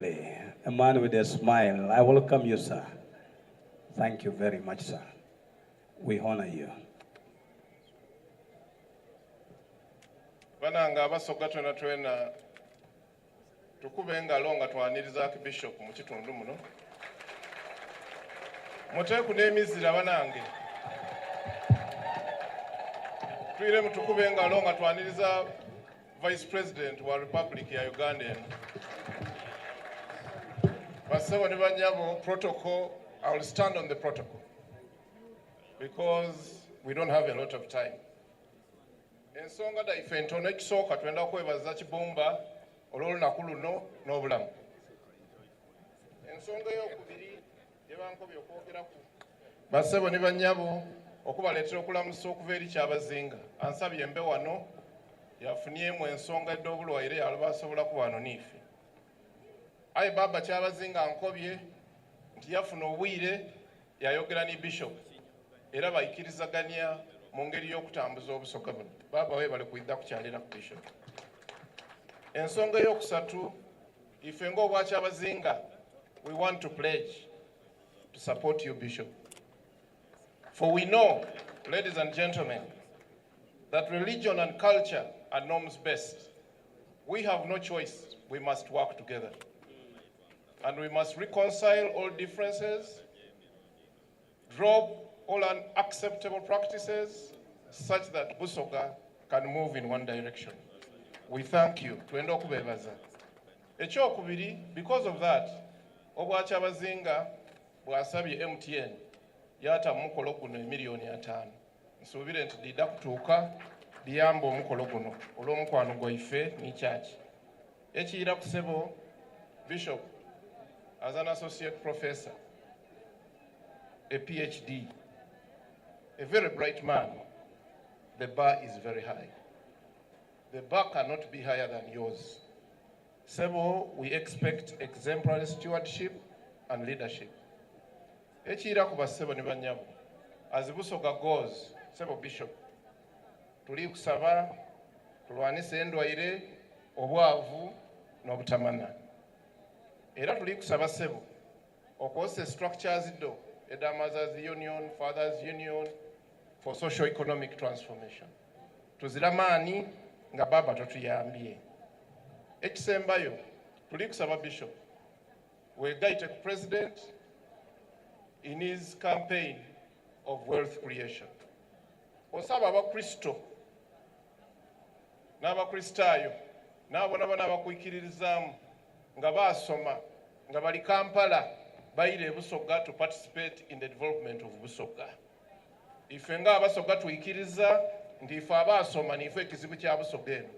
A man with a smile. I welcome you, sir. Thank you very much, sir. We honor you. Bananga abasoga twena tukube engalo nga twaniriza Bishop mu kitundu muno. Muteeku n'emizira banange. Twire mutukube engalo nga twaniriza Vice President wa Republic ya Uganda. Basewo ne banyabo protocol. I will stand on the protocol because we don't have a lot of time. Ensonga da ife ntono ekisooka twenda kwebaza kibumba olw'olunaku luno n'obulamu. Ensonga ey'okubiri gye bankobye okwogeraku basebo ne bannyabo okubaleetera okulamusa okuva eri Kyabazinga ansabye mbe wano yafuniemu ensonga edda obulwaire yalbasobola ku wano n'ife. Aye baba Kyabazinga ankobye nti yafuna obwire yayogera ne Bishop era bayikirizaganya mu ngeri y'okutambuza obusoga buno. Baba weebale kuyidda kukyalira ku Bishop. Ensonga ey'okusatu ife ng'obwa Kyabazinga we want to pledge to support you, Bishop. For we know, ladies and gentlemen, that religion and culture are norms based. We have no choice. We must work together. And we must reconcile all differences, drop all unacceptable practices, such that Busoga can move in one direction. We thank you. Twenda okubebaza. Ekyokubiri, because of that, Obwa Kyabazinga bw'asabye MTN yata omukolo guno $5,000,000. Nsuubire nti didda kutuuka liyamba omukolo guno olw'omukwano gwaife n'ekyaki. Ekiyira ku ssebo Bishop as an associate professor, a PhD, a very bright man, the bar is very high. The bar cannot be higher than yours. Sebo, we expect exemplary stewardship and leadership. Ekiyira ku basebo ne bannyabo, as Busoga goes, Sebo Bishop, tuli kusaba tulwanise endwaire, obwavu n'obutamanya. Era tuli kusaba ssebo okwosa structures do eda Mothers Union, Fathers Union for socio-economic transformation. Tuzira maani nga baba totuyambye. Ekisembayo tuli kusaba Bishop weegaite ku President in his campaign of wealth creation. Osaba abakristo n'abakristaayo n'abona abakwikiririzaamu nga basoma nga bali Kampala bayire Busoga to participate in the development of Busoga. Ife nga abasoga tuyikiriza nti ife abasoma nife ekizibu kya Busoga eno.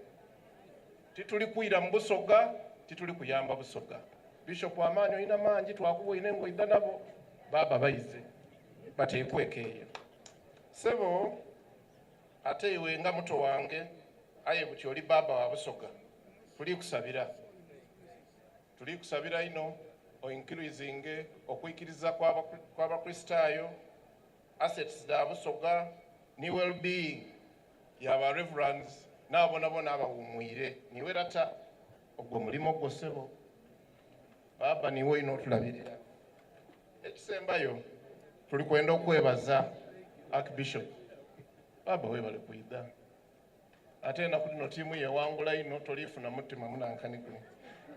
Tituli kwira mu Busoga, tituli kuyamba Busoga. Bishop amaanyi olina mangi twakuba olina engoyidda nabo baba bayize bateekwekeeyo. Sebo ate iwe nga muto wange aye buti oli baba wa Busoga tuli kusabira. Tuli kusabira ino increasing okwikiriza kw'abakristaayo, assets da Busoga, ni well-being y'aba reverends n'abonabona abawumwire niwe rata ogwo mulimo gwo ssebo baba niwe ino otulabirira. Ekisembayo tuli kwenda okwebaza Archbishop baba weebale kuyidda ate enaku lino ttiimu yewangula ino tolifuna mutima munankani guno.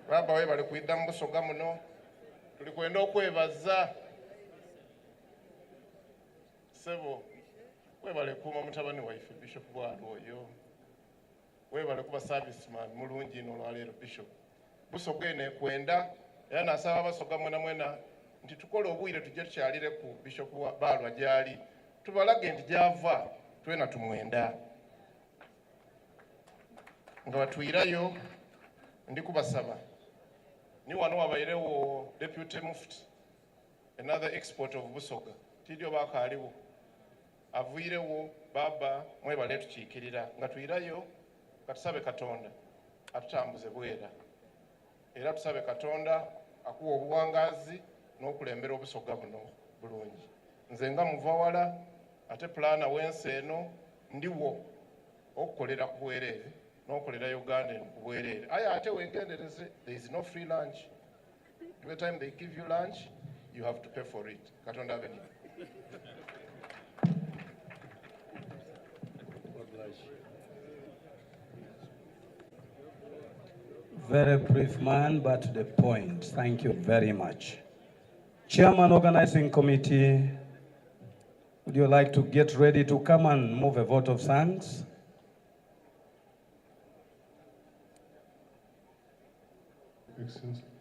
Baba weebale kuyidda mu Busoga muno tuli kwenda okwebaza ssebo weebale kuuma mutabani waife Bishop Bwalo oyo weebale kuba serviceman mulungi ino olwaleero Bishop. Busoga eno ekwenda era nasaba Abasoga mwena nti tukole obwire tujje tukyalire ku Bishop Bwalo gyali tubalage nti gyava twena tumwenda nga batuyirayo. Ndi kubasaba ni wano wabairewo Deputy Mufti, another export of Busoga tidyo bakaaliwo avuirewo baba mwebale tukiikirira nga tuyirayo katusabe Katonda atutambuze bwera era tusabe Katonda akuwa obuwangazi n'okulembera Obusoga buno bulungi. Nze nga muva wala ate plana w'ensi eno ndiwo okukolera ku bwereere n'okolera Uganda ku bwereere. Aye ate weegendereze, there is no free lunch. Every time they give you lunch, you have to pay for it. Katonda Avenue. Very brief man, but to the point. Thank you very much. Chairman, Organizing Committee, would you like to get ready to come and move a vote of thanks? Excellency.